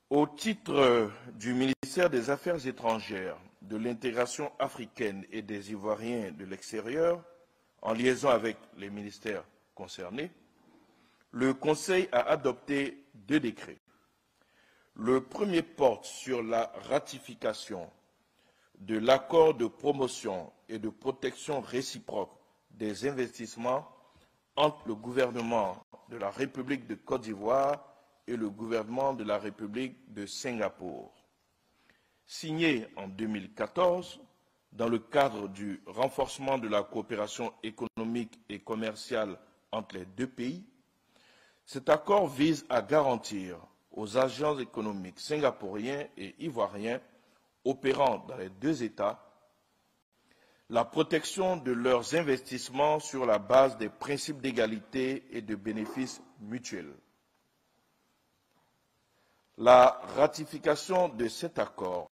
Au titre du ministère des Affaires étrangères, de l'intégration africaine et des Ivoiriens de l'extérieur, en liaison avec les ministères concernés, le Conseil a adopté 2 décrets. Le premier porte sur la ratification de l'accord de promotion et de protection réciproque des investissements entre le gouvernement de la République de Côte d'Ivoire et le gouvernement de la République de Singapour. Signé en 2014 dans le cadre du renforcement de la coopération économique et commerciale entre les 2 pays, cet accord vise à garantir aux agents économiques singapouriens et ivoiriens opérant dans les 2 États la protection de leurs investissements sur la base des principes d'égalité et de bénéfices mutuels. La ratification de cet accord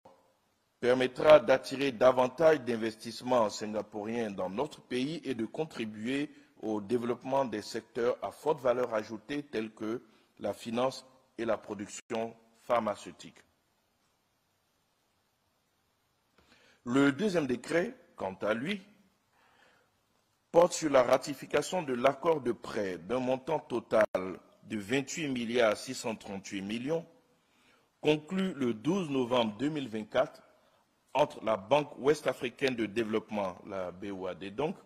permettra d'attirer davantage d'investissements singapouriens dans notre pays et de contribuer au développement des secteurs à forte valeur ajoutée tels que la finance et la production pharmaceutique. Le deuxième décret, quant à lui, porte sur la ratification de l'accord de prêt d'un montant total de 28 638 millions conclu le 12 novembre 2024 entre la Banque ouest-africaine de développement, la BOAD donc,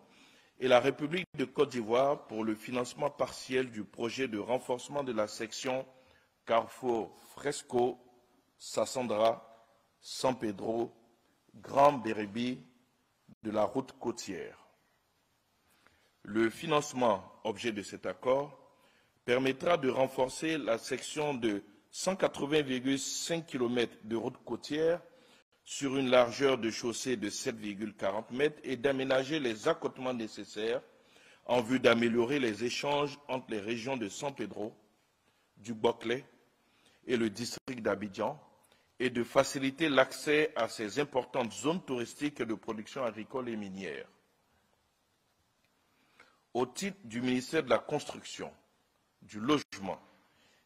et la République de Côte d'Ivoire pour le financement partiel du projet de renforcement de la section Carrefour Fresco, Sassandra, San Pedro, Grand Bérébi de la route côtière. Le financement, objet de cet accord, permettra de renforcer la section de 180,5 km de route côtière sur une largeur de chaussée de 7,40 mètres et d'aménager les accotements nécessaires en vue d'améliorer les échanges entre les régions de San Pedro, du Boclé et le district d'Abidjan et de faciliter l'accès à ces importantes zones touristiques de production agricole et minière. Au titre du ministère de la Construction, du Logement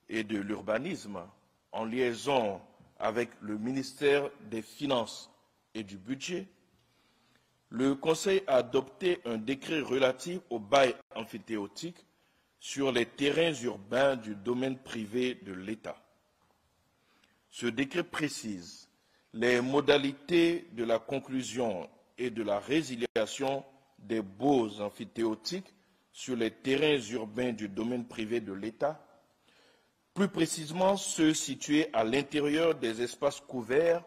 et de l'Urbanisme, en liaison avec le ministère des Finances et du Budget, le Conseil a adopté un décret relatif au bail emphytéotique sur les terrains urbains du domaine privé de l'État. Ce décret précise les modalités de la conclusion et de la résiliation des baux emphytéotiques sur les terrains urbains du domaine privé de l'État, plus précisément ceux situés à l'intérieur des espaces couverts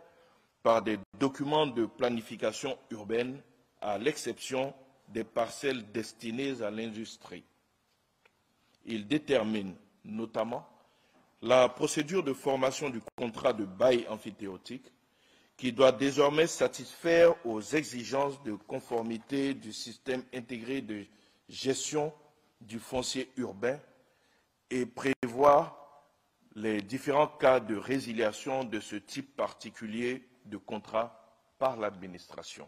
par des documents de planification urbaine, à l'exception des parcelles destinées à l'industrie. Il détermine notamment la procédure de formation du contrat de bail emphytéotique qui doit désormais satisfaire aux exigences de conformité du système intégré de gestion du foncier urbain et prévoir les différents cas de résiliation de ce type particulier de contrat par l'administration.